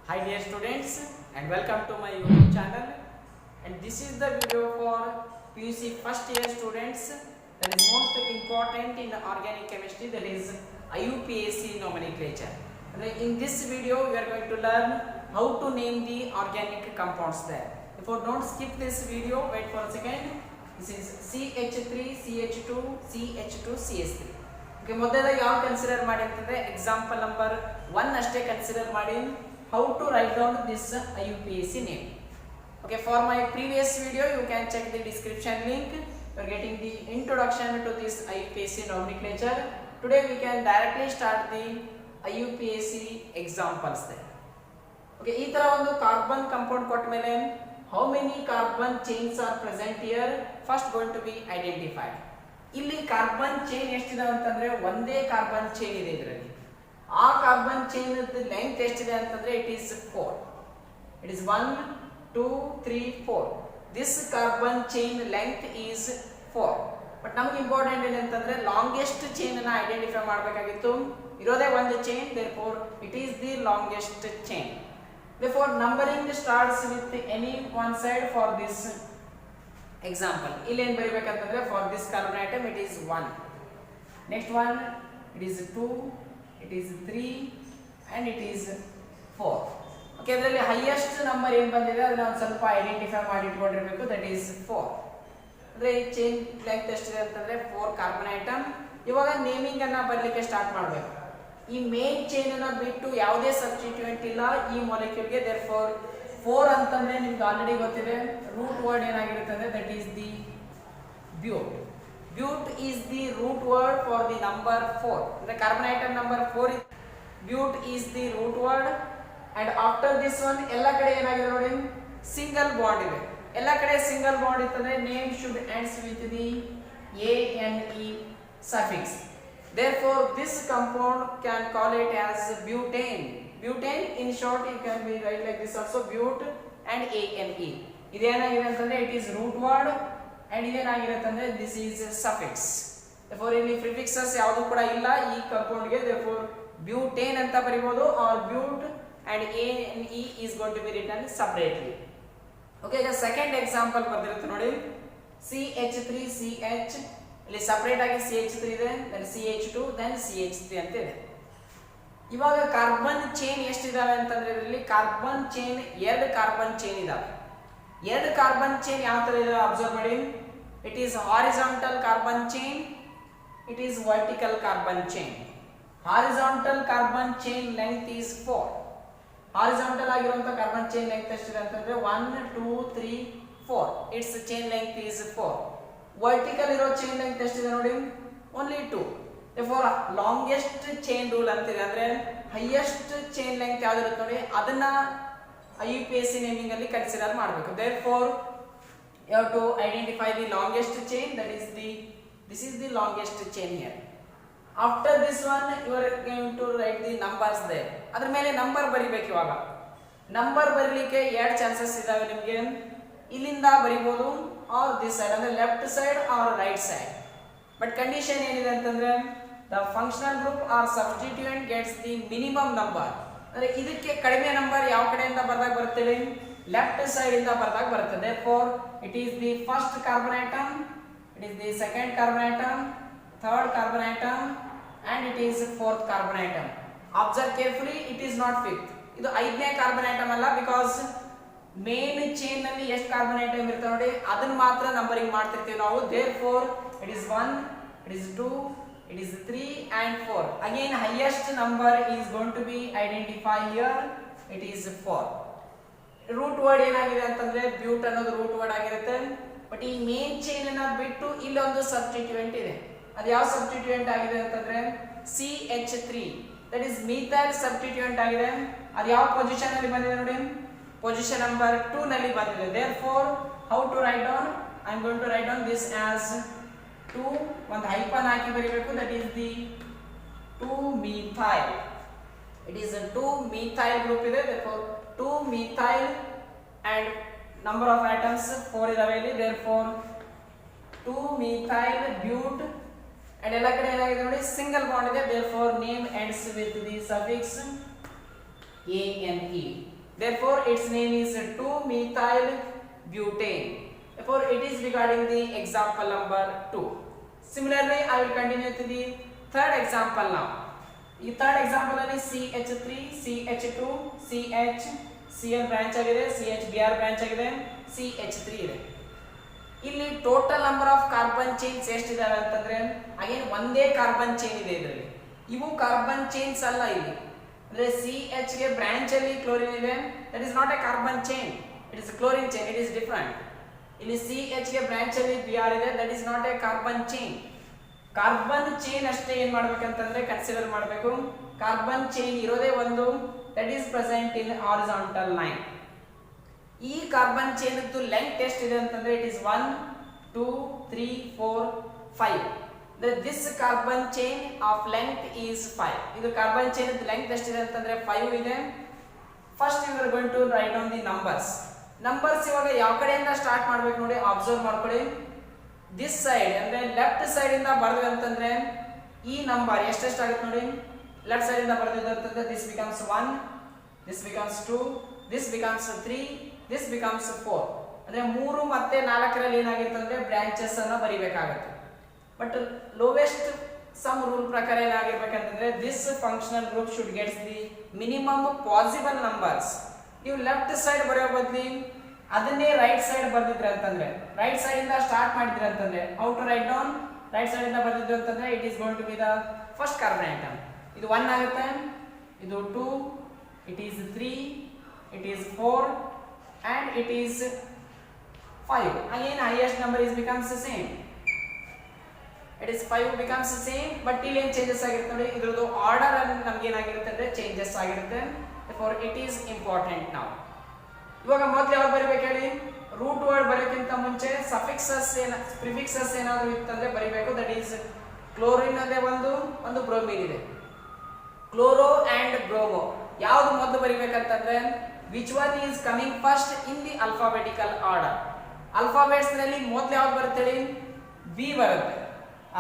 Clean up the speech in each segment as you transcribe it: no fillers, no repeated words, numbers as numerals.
Hi dear students and welcome to my YouTube channel, and this is the video for PUC first year students that is most important in organic chemistry, that is IUPAC nomenclature. And in this video we are going to learn how to name the organic compounds there. Before, don't skip this video, wait for a second. This is CH3 CH2 CH2 CH3. Okay, ಮೊದಲಾಗಿ ಯಾವ consider ಮಾಡಿ ಅಂತಂದ್ರೆ example number 1 ಅಷ್ಟೇ consider ಮಾಡಿ how to write down this IUPAC name. Okay, for my previous video you can check the description link. You are getting the introduction to this IUPAC nomenclature. Today we can directly start the IUPAC examples there. Okay, ಈ ತರ ಒಂದು carbon compound ಕೊಟ್ಟ ಮೇಲೆ how many carbon chains are present here first going to be identified. ಇಲ್ಲಿ carbon chain ಎಷ್ಟಿದೆ ಅಂತಂದ್ರೆ ಒಂದೇ carbon chain ಇದೆ ಇದರಲ್ಲಿ. ಆ ಕಾರ್ಬನ್ ಚೈನ್ ಲೆಂತ್ ಎಷ್ಟಿದೆ ಅಂತಂದ್ರೆ it is 4. It is 1 2 3 4. This carbon chain length is 4. But ನಮಗೆ ಇಂಪಾರ್ಟೆಂಟ್ ಏನಂತಂದ್ರೆ ಲಾಂಗೆಸ್ಟ್ ಚೈನ್ ಅನ್ನ ಐಡೆಂಟಿಫೈ ಮಾಡಬೇಕಾಗಿತ್ತು. ಇರೋದೇ ಒಂದು chain, therefore it is the longest chain. Therefore numbering starts with any one side for this example. ಇಲ್ಲಿ ಏನು ಬರಿಬೇಕಂತಂದ್ರೆ for this carbon atom it is 1. Next one it is 2, it is 3 and it is 4. Okay, ಇದರಲ್ಲಿ highest number ಏನು ಬಂದಿದೆ ಅದನ್ನ ಒಂದು ಸ್ವಲ್ಪ identify ಮಾಡಿ ಇಟ್ಕೊಂಡಿರಬೇಕು, that is 4. ಅಂದ್ರೆ ಈ ಚೈನ್ ಲೆಂತ್ ಎಷ್ಟಿದೆ ಅಂತಂದ್ರೆ 4 ಕಾರ್ಬನ್ ಐಟಮ್. ಇವಾಗ ನೇಮಿಂಗ್ ಅನ್ನ ಬರಲಿಕ್ಕೆ ಸ್ಟಾರ್ಟ್ ಮಾಡಬೇಕು. ಈ ಮೇನ್ ಚೈನ್ ಅನ್ನ ಬಿಟ್ಟು ಯಾವುದೇ ಸಬ್ಸ್ಟಿಟ್ಯೂಯೆಂಟ್ ಇಲ್ಲ ಈ ಮಾಲಿಕ್ಯೂಲ್ಗೆ, therefore 4 ಅಂತಂದ್ರೆ ನಿಮ್ಗೆ ಆಲ್ರೆಡಿ ಗೊತ್ತಿದೆ ರೂಟ್ ವರ್ಡ್ ಏನಾಗಿರುತ್ತೆ ಅಂದ್ರೆ that is the bute. Bute is the root word for the number 4. ಅಂದ್ರೆ carbon atom number 4 is bute is the root word. And after this one ಎಲ್ಲ ಕಡೆ ಏನಾಗಿದೆ ನೋಡಿ, ಸಿಂಗಲ್ ಬಾಂಡ್ ಇದೆ. ಎಲ್ಲ ಕಡೆ ಸಿಂಗಲ್ ಬಾಂಡ್ ಇತ್ತಂದ್ರೆ name should ends with the ANE suffix. Therefore this compound can call it as butane. Butane in short you can be write like this also, but and ANE. ಇದೇನಾಗಿದೆ ಅಂತಂದ್ರೆ it is root word and ಇದೇನಾಗಿರುತ್ತೆ ಅಂದ್ರೆ this is suffix. Therefore ಇಲ್ಲಿ prefixes ಯಾವುದು ಕೂಡ ಇಲ್ಲ ಈ compound ಗೆ, therefore butane ಅಂತ ಬರಿಬಹುದು or but and ANE is going to be written separately. Okay, ಈಗ ಸೆಕೆಂಡ್ ಎಕ್ಸಾಂಪಲ್ ಬರ್ದಿರುತ್ತೆ ನೋಡಿ, CH3CH. ಇಲ್ಲಿ ಸಪರೇಟ್ ಆಗಿ CH3 ಇದೆ, then CH2 then CH3 ಅಂತ ಇದೆ. ಇವಾಗ ಕಾರ್ಬನ್ ಚೈನ್ ಎಷ್ಟಿದಾವೆ ಅಂತಂದ್ರೆ ಇದರಲ್ಲಿ ಕಾರ್ಬನ್ ಚೈನ್ 2 ಕಾರ್ಬನ್ ಚೈನ್ ಇದಾವೆ. 2 ಕಾರ್ಬನ್ ಚೈನ್ ಯಾವ ತರ ಇದೆ ಅಬ್ಸರ್ವ್ ಮಾಡಿ. It is horizontal carbon chain, it is vertical carbon chain. Horizontal carbon chain length is 4. Horizontal ಆಗಿರುವಂತ ಕಾರ್ಬನ್ ಚೈನ್ ಲೆಂತ್ ಎಷ್ಟಿದೆ ಅಂತಂದ್ರೆ 1 2 3 4. It's chain length is 4. Vertical ಇರೋ chain length ಎಷ್ಟಿದೆ ನೋಡಿ, only 2. therefore longest chain rule ಅಂತಿದೆ, ಅಂದ್ರೆ highest chain length ಯಾವ್ದು ಇರುತ್ತೆ ನೋಡಿ ಅದನ್ನ IUPAC ನೇಮಿಂಗ್ ಅಲ್ಲಿ ಕನ್ಸಿಡರ್ ಮಾಡಬೇಕು. therefore you have to identify the longest chain, that is this is the longest chain here. after this one you are going to write the numbers there. ಅದರ ಮೇಲೆ number ಬರಿಬೇಕು. ಇವಾಗ number ಬರಲಿಕ್ಕೆ 2 chances ಇದಾವೆ ನಿಮಗೆ. ಇಲ್ಲಿಂದ ಬರಿಬಹುದು or this side, ಅಂದ್ರೆ left side or right side. But condition ಏನಿದೆ ಅಂತಂದ್ರೆ the functional group or substituent gets the minimum number. ಅಂದ್ರೆ ಇದಕ್ಕೆ ಕಡಿಮೆ ನಂಬರ್ ಯಾವ ಕಡೆಯಿಂದ ಬರ್ದಾಗ ಬರ್ತೇವೆ, ಲೆಫ್ಟ್ ಸೈಡ್ ಇಂದ ಬರ್ದಾಗ ಬರುತ್ತೆ. therefore it is the first carbon atom, it is the second carbon atom, third carbon atom and it is fourth carbon atom. observe carefully, it is not fifth. ಇದು 5ನೇ carbon atom ಅಲ್ಲ, because main chain ನಲ್ಲಿ ಎಷ್ಟು carbon atom ಇರ್ತವೆ ನೋಡಿ ಅದನ್ನ ಮಾತ್ರ numbering ಮಾಡ್ತಿರ್ತೀವಿ ನಾವು. therefore it is 1, it is 2, it is 3 and 4. again highest number is going to be identified here, it is 4. Root word ಏನಾಗಿದೆ ಅಂತಂದ್ರೆ ಬ್ಯೂಟ್ ಅನ್ನೋದು ರೂಟ್ ವರ್ಡ್ ಆಗಿರುತ್ತೆ. ಬಟ್ ಈ ಮೇನ್ ಚೈನ್ ಅನ್ನ ಬಿಟ್ಟು ಇಲ್ಲೊಂದು ಸಬ್ಸ್ಟಿಟ್ಯೂಯೆಂಟ್ ಇದೆ. ಅದು ಯಾವ ಸಬ್ಸ್ಟಿಟ್ಯೂಯೆಂಟ್ ಆಗಿದೆ ಅಂತಂದ್ರೆ CH3, that is methyl substituent ಆಗಿದೆ. ಅದು ಯಾವ ಪೊಸಿಷನ್ ಅಲ್ಲಿ ಬಂದಿದೆ ನೋಡಿ, ಪೊಸಿಷನ್ ನಂಬರ್ 2 ನಲ್ಲಿ ಬಂದಿದೆ. therefore how to write down, I am going to write down this as 2, ಒಂದು ಹೈಫನ್ ಹಾಕಿ ಬರಿಬೇಕು, that is the 2-methyl. it is a 2-methyl group ಇದೆ, therefore 2-methyl and number of atoms 4 ಇದಾವೆ ಇಲ್ಲಿ. therefore 2-methyl but and ಎಲ್ಲ ಕಡೆ ಏನಾಗಿದೆ ನೋಡಿ single bond ಇದೆ. therefore name ends with the suffix ANE. Therefore, its name is 2-methyl butane. Therefore, it is regarding the example number 2. Similarly, I will continue to the third example now. ಈ third example ಅಲ್ಲಿ CH3, CH2, CH, Cl branch ಆಗಿದೆ, CH Br branch ಆಗಿದೆ, CH3 ಇದೆ. ಇಲ್ಲಿ total number of carbon chains ಎಷ್ಟಿದಾವೆ ಅಂತಂದ್ರೆ again ಒಂದೇ carbon chain ಇದೆ ಇದರಲ್ಲಿ. ಇವು ಕಾರ್ಬನ್ ಚೈನ್ಸ್ ಅಲ್ಲ ಇಲ್ಲಿ. ಅಂದ್ರೆ CH ಗೆ ಬ್ರಾಂಚ್ ಅಲ್ಲಿ ಕ್ಲೋರಿನ್ ಇದೆ, that is not A carbon chain, it is chlorine chain, it is different. ಇಲ್ಲಿ CH ಗೆ ಬ್ರಾಂಚ್ ಅಲ್ಲಿ Br ಇದೆ, that is not A carbon chain. Carbon chain ಅಷ್ಟೇ ಏನ್ ಮಾಡ್ಬೇಕಂತಂದ್ರೆ ಕನ್ಸಿಡರ್ ಮಾಡಬೇಕು. ಕಾರ್ಬನ್ ಚೈನ್ ಇರೋದೇ ಒಂದು, that is present in horizontal line. ಈ ಕಾರ್ಬನ್ ಚೈನ್ ಲೆಂತ್ ಎಷ್ಟಿದೆ ಅಂತಂದ್ರೆ it is 1 2 3 4 5. This carbon chain of length is 5. ಇದು ಕಾರ್ಬನ್ ಚೈನ್ ಲೆಂತ್ ಎಷ್ಟಿದೆ ಅಂತಂದ್ರೆ 5 ಇದೆ. First you are going to write down the numbers. Numbers ಇವಾಗ ಯಾವ ಕಡೆಯಿಂದ ಸ್ಟಾರ್ಟ್ ಮಾಡ್ಬೇಕು ನೋಡಿ, ಅಬ್ಸರ್ವ್ ಮಾಡ್ಕೊಳ್ಳಿ. ದಿಸ್ ಸೈಡ್ ಅಂದ್ರೆ ಲೆಫ್ಟ್ ಸೈಡ್ ಇಂದ ಬರ್ದ್ವಿ ಅಂತಂದ್ರೆ ಈ ನಂಬರ್ ಎಷ್ಟೆಷ್ಟಾಗುತ್ತೆ ನೋಡಿ. ಲೆಫ್ಟ್ ಸೈಡ್ ಇಂದ ಬರ್ದಿದ್ದು ಅಂತಂದ್ರೆ this becomes 1, this becomes 2, this becomes 3, this becomes 4. ಅಂದ್ರೆ 3 ಮತ್ತೆ 4ರಲ್ಲಿ ಏನಾಗಿರುತ್ತೆ ಅಂದ್ರೆ ಬ್ರಾಂಚಸ್ ಅನ್ನ ಬರಿಬೇಕಾಗುತ್ತೆ. ಬಟ್ ಲೋವೆಸ್ಟ್ ಸಮ್ ರೂಲ್ ಪ್ರಕಾರ ಏನಾಗಿರ್ಬೇಕಂತಂದ್ರೆ this functional group should gets the minimum possible numbers. ನೀವು ಲೆಫ್ಟ್ ಸೈಡ್ ಬರೆಯೋ ಬದಲಿ ಅದನ್ನೇ ರೈಟ್ ಸೈಡ್ ಬರ್ದಿದ್ರೆ ಅಂತಂದ್ರೆ, ರೈಟ್ ಸೈಡ್ ಇಂದ ಸ್ಟಾರ್ಟ್ ಮಾಡಿದ್ರೆ ಅಂತಂದ್ರೆ how to write down, right side ಇಂದ ಬರ್ದಿದ್ರು ಅಂತಂದ್ರೆ it is going to be the first carbon atom. ಇದು 1 ಆಗುತ್ತೆ, ಇದು 2, it is 3, it is 4 and it is 5. Again highest number is becomes the same, it is 5 becomes the same. but ಇಲ್ಲಿ ಏನು changes ಆಗಿರುತ್ತೆ ನೋಡಿ, ಇದರದು ಆರ್ಡರ್ ಅಲ್ಲಿ ನಮಗೆ ಏನಾಗಿರುತ್ತೆ ಅಂದ್ರೆ ಚೇಂಜಸ್ ಆಗಿರುತ್ತೆ. therefore it is important now. ಇವಾಗ ಮೊದಲು ಯಾವಾಗ ಬರಿಬೇಕು ಹೇಳಿ, ರೂಟ್ ವರ್ಡ್ ಬರೋಕ್ಕಿಂತ ಮುಂಚೆ ಸಫಿಕ್ಸಸ್ ಪ್ರಿಫಿಕ್ಸಸ್ ಏನಾದರೂ ಇತ್ತಂದ್ರೆ ಬರಿಬೇಕು. ದಟ್ ಈಸ್ ಕ್ಲೋರಿನ್ ಅದೇ ಒಂದು ಬ್ರೋಮಿನ್ ಇದೆ. ಕ್ಲೋರೋ ಅಂಡ್ ಬ್ರೋಮೋ ಯಾವುದು ಮೊದಲು ಬರಿಬೇಕಂತಂದ್ರೆ which one is coming first in the alphabetical order. alphabets ನಲ್ಲಿ ಮೊದಲು ಯಾವುದು ಬರುತ್ತೆ ಹೇಳಿ, B ಬರುತ್ತೆ,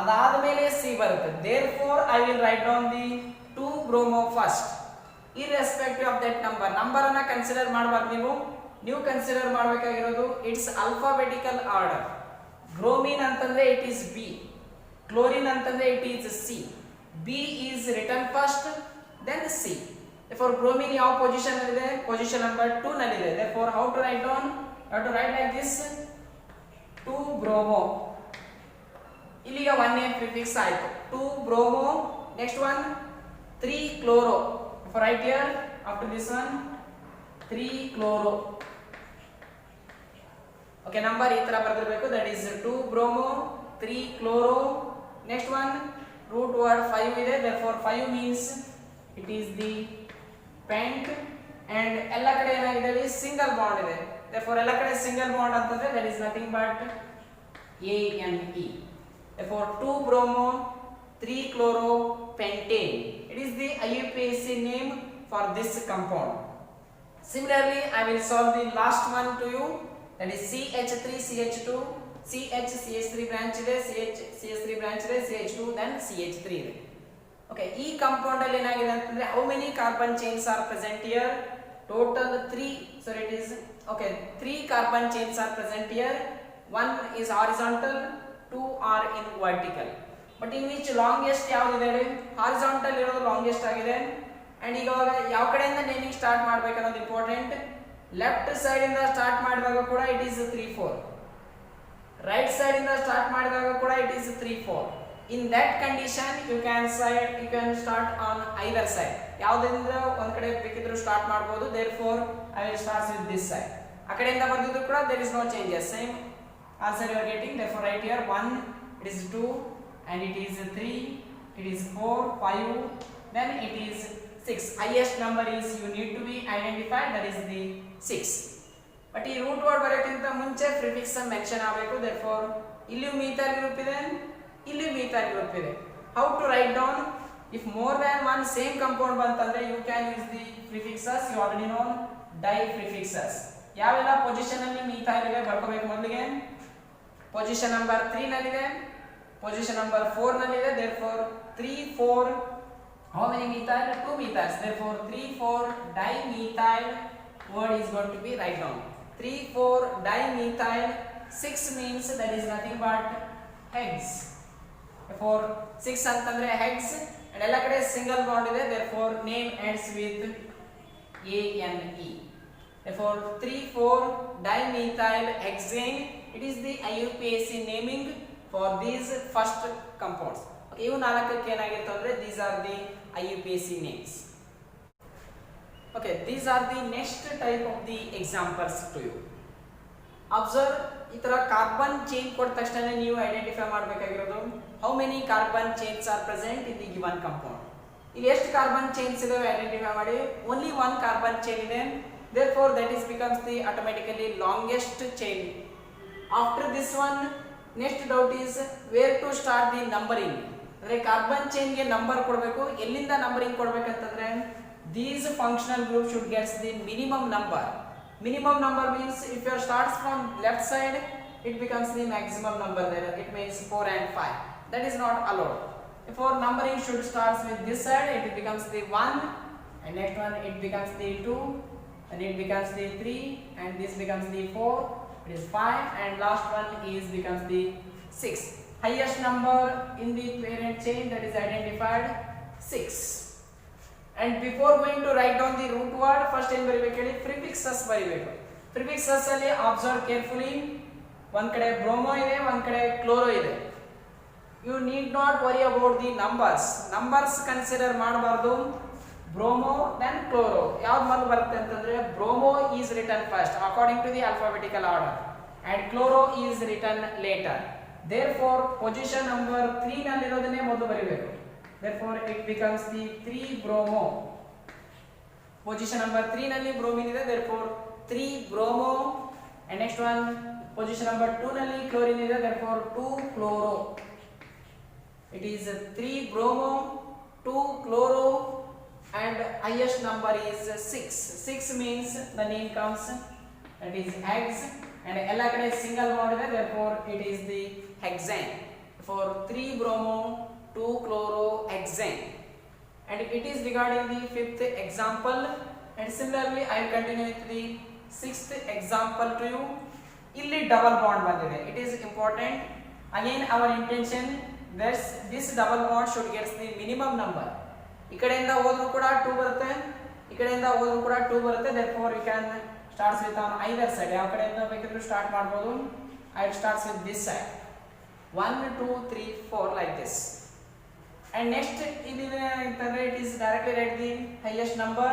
ಅದಾದ ಮೇಲೆ C ಬರುತ್ತೆ. therefore I will write down the 2 bromo first irrespective of that number. Number ಅನ್ನ ಕನ್ಸಿಡರ್ ಮಾಡಬಾರ್ದು ನೀವು ಕನ್ಸಿಡರ್ ಮಾಡಬೇಕಾಗಿರೋದು ಇಟ್ಸ್ alphabetical order. ಬ್ರೋಮಿನ್ ಅಂತಂದ್ರೆ ಇಟ್ ಈಸ್ B, ಕ್ಲೋರಿನ್ ಅಂತಂದ್ರೆ it is C. B is written first then C. therefore bromine ಯಾವ position ಅಲ್ಲಿ ಇದೆ, position number 2 ನಲ್ಲಿ ಇದೆ. therefore how to write down, how to write like this 2 bromo. ಇಲ್ಲಿಗ 1 a prefix ಆಯ್ತು 2 bromo. next one 3 chloro. therefore write here after this one 3 chloro. okay number ಈ ತರ ಬರೆದಿರಬೇಕು, that is 2 bromo 3 chloro. next one root word 5 ಇದೆ, therefore 5 means it is the pent and ಎಲ್ಲ ಕಡೆ ಏನಾಗಿದೆ single bond ಇದೆ. therefore ಎಲ್ಲ ಕಡೆ single bond ಅಂತಂದ್ರೆ that is nothing but ANE. therefore 2 bromo 3 chloro pentane, it is the IUPAC name for this compound. similarly I will solve the last one to you, that is CH3 CH2 CH CH3 branch ಇದೆ, CH CH3 branch ಇದೆ, CH2 then CH3 ಇದೆ. okay ಈ compound ಅಲ್ಲಿ ಏನಾಗಿದೆ ಅಂತಂದ್ರೆ how many carbon chains are present here, total 3. so it is okay 3 carbon chains are present here, 1 is horizontal, 2 are in vertical. but in which longest ಯಾವುದು ಇದೆ, horizontal ಇರೋದು longest ಆಗಿದೆ. and ಈಗ ಯಾವ ಕಡೆಯಿಂದ ನೇಮಿಂಗ್ ಸ್ಟಾರ್ಟ್ ಮಾಡಬೇಕು ಅನ್ನೋದು important. Left side ಇಂದ ಸ್ಟಾರ್ಟ್ ಮಾಡಿದಾಗ ಕೂಡ ಇಟ್ ಈಸ್ 3 4, ರೈಟ್ ಸೈಡ್ ಇಂದ ಸ್ಟಾರ್ಟ್ ಮಾಡಿದಾಗ ಕೂಡ it is 3 4. in that condition you can start on either side. ಯಾವುದರಿಂದ ಒಂದು ಕಡೆ ಬೇಕಿದ್ರೂ ಸ್ಟಾರ್ಟ್ ಮಾಡಬಹುದು. therefore I will start with this side. ಆ ಕಡೆಯಿಂದ ಬರ್ದಿದ್ರು ಕೂಡ there is no changes, same answer you are getting. therefore right here 1, it is 2 and it is 3, it is 4 5, then it is 6. highest number is you need to be identified, that is the 6. but ಈ root word ಬರೋಕ್ಕಿಂತ ಮುಂಚೆ prefix mention ಆಗಬೇಕು. therefore ಇಲ್ಲಿ methyl group ಇದೆ, ಇಲ್ಲಿ methyl group ಇದೆ. how to write down, if more than one same compound ಬಂತಂದ್ರೆ you can use the prefixes you already know, di prefixes. ಯಾವೆಲ್ಲ ಪೊಸಿಷನ್ ಅಲ್ಲಿ methyl ಇದೆ ಬರ್ಕೋಬೇಕು. ಮೊದಲಿಗೆ ಪೊಸಿಷನ್ ನಂಬರ್ 3 ನಲ್ಲಿ ಇದೆ, ಪೊಸಿಷನ್ ನಂಬರ್ 4 ನಲ್ಲಿ ಇದೆ. therefore 3 4 how many methyl, 2 methyls. therefore 3 4 dimethyl word is going to be write down. 3,4 dimethyl 6 means that is nothing but hex. Therefore 6 ಅಂತಂದ್ರೆ hex and ಎಲ್ಲ ಕಡೆ single bond ಇದೆ, therefore name ends with ANE. Therefore 3,4 dimethyl hexane, it is the IUPAC naming for these first compounds. Okay, ಇವು ನಾಲ್ಕಕ್ಕೆ ಏನಾಗಿರುತ್ತೆ ಅಂದ್ರೆ these are the IUPAC names. Okay, these are the next type of the examples to you. Observe, ಈ ತರ carbon chain ಕೊಟ್ಟ ತಕ್ಷಣ ನೀವು identify ಮಾಡಬೇಕಾಗಿರೋದು how many carbon chains are present in the given compound. ಇಲ್ಲಿ ಎಷ್ಟು ಕಾರ್ಬನ್ ಚೈನ್ಸ್ ಇದಾವೆ identify ಮಾಡಿ. only one carbon chain ಇದೆ, therefore that is becomes the automatically longest chain. After this one, next doubt is where to start the numbering. ಅಂದ್ರೆ carbon chain ಗೆ number ಕೊಡಬೇಕು, ಎಲ್ಲಿಂದ numbering ಕೊಡಬೇಕಂತಂದ್ರೆ these functional groups should get the minimum number. Minimum number means if you starts from left side, it becomes the maximum number there. It means 4 and 5. That is not allowed. Therefore numbering should starts with this side, it becomes the 1, and next one it becomes the 2, and it becomes the 3, and this becomes the 4, it is 5, and last one is becomes the 6. Highest number in the parent chain, that is identified 6. And before going to write down the root word, first ಏನು ಬರಿಬೇಕು ಹೇಳಿ, prefixes ಬರಿಬೇಕು. Prefixes ಅಲ್ಲಿ observe carefully, ಒಂದು ಕಡೆ bromo ಇದೆ, ಒಂದು ಕಡೆ ಕ್ಲೋರೋ ಇದೆ. You need not worry about the numbers. Numbers consider ಮಾಡಬಾರದು. ಬ್ರೋಮೋ then ಕ್ಲೋರೋ ಯಾವ್ದು ಮೊದಲು ಬರುತ್ತೆ ಅಂತಂದ್ರೆ bromo is written first according to the alphabetical order and chloro is written later. Therefore position number 3 ನಲ್ಲಿರೋದನ್ನೇ ಮೊದಲು ಬರಿಬೇಕು. Therefore it becomes the 3 bromo. Position number 3 nalli bromine ide, therefore 3 bromo, and next one position number 2 nalli chlorine ide, therefore 2 chloro. It is 3 bromo, 2 chloro, and highest number is 6. 6 means the name comes, that is hex, and ella kade single bond ide, therefore it is the hexane. For 3 bromo, 2 chlorohexane. And it is regarding the fifth example, and similarly I will continue with the sixth example to you. Illi double bond bandide, it is important. Again our intention, this double bond should get the minimum number. ಈ ಕಡೆಯಿಂದ ಹೋದ್ರು ಕೂಡ 2 ಬರುತ್ತೆ, ಈ ಕಡೆಯಿಂದ ಹೋದ್ರು ಕೂಡ 2 ಬರುತ್ತೆ. therefore you can start with on either side. ಯಾವ ಕಡೆಯಿಂದ ಬೇಕಿದ್ರೂ ಸ್ಟಾರ್ಟ್ ಮಾಡಬಹುದು. I will start with this side, 1 2 3 4 like this. And next it is directly write the highest number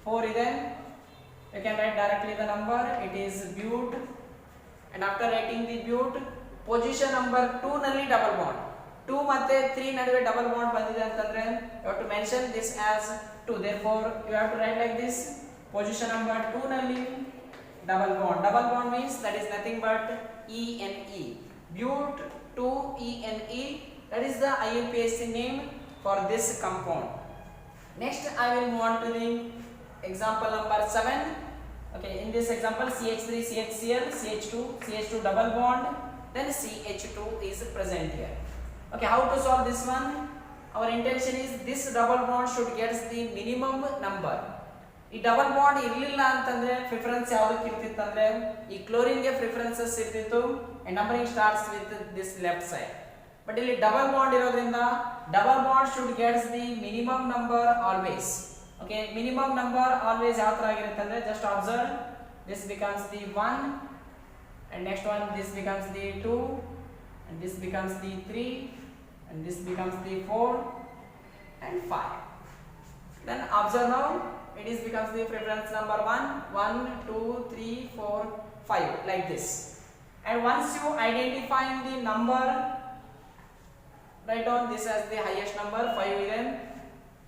4 ide, you can write directly the number, it is but. And after writing the but, position number 2 nalli double bond, 2 ಮತ್ತೆ 3 ನಡುವೆ double bond ಬಂದಿದೆ ಅಂತಂದ್ರೆ you have to mention this as 2. therefore you have to write like this, position number 2 nalli double bond. Double bond means that is nothing but ENE, but 2ENE. That is the IUPAC name for this compound. Next I will move on to the example number 7. Okay, in this example CH3 CHCl CH2 double bond, then CH2 is present here. Okay, how to solve this one? Our intention is this double bond should get the minimum number. ಈ double bond ಇರಲಿಲ್ಲ ಅಂತಂದ್ರೆ preference ಯಾವುದಕ್ಕೆ ಇರ್ತಿತ್ತು ಅಂದ್ರೆ ಈ chlorine ಗೆ preferences ಇರ್ತಿತ್ತು, and numbering starts with this left side. But ಇಲ್ಲಿ double bond ಇರೋದ್ರಿಂದ double bond should get the minimum number always. Okay, minimum number always ಯಾವ ತರ ಆಗಿರುತ್ತೆ ಅಂದ್ರೆ just observe, this becomes the 1, and next one this becomes the 2, and this becomes the 3, and this becomes the 4 and 5. Then observe now, it is becomes the preference number 1 2 3 4 5 like this. And once you identify the number, write down this as the highest number 5 ಇದೆ.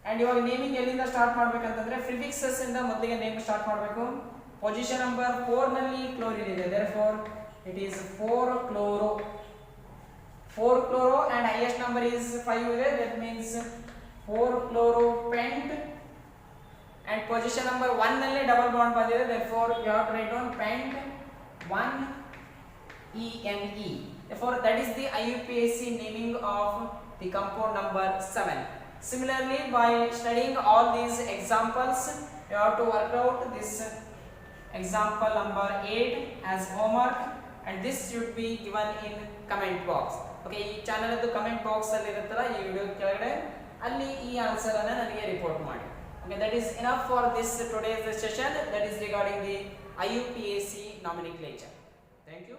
and ಇವಾಗ naming ಎಲ್ಲಿಂದ start ಮಾಡಬೇಕಂತಂದ್ರೆ prefixes ಇಂದ ಮೊದಲಿಗೆ name start ಮಾಡಬೇಕು. Position number 4 ನಲ್ಲಿ chlorine ಇದೆ, therefore it is 4 chloro and highest number is 5 ಇದೆ, that means 4 chloropent. and position number 1 ನಲ್ಲಿ ಡಬಲ್ ಬಾಂಡ್ ಬಂದಿದೆ, therefore you have to write down pent 1 ENE. therefore that is the IUPAC naming of the compound number 7. Similarly, by studying all these examples, You have to work out this example number 8 as homework, and this should be given in comment box. Okay, ಈ channel ಅದು comment box ಅಲ್ಲಿ ಇರುತ್ತಲ್ಲ, ಈ video ಕೆಳಗಡೆ ಅಲ್ಲಿ ಈ answer ಅನ್ನು ನನಗೆ ರಿಪೋರ್ಟ್ ಮಾಡಿ. Okay, that is enough for this today's session, that is regarding the IUPAC nomenclature. Thank you.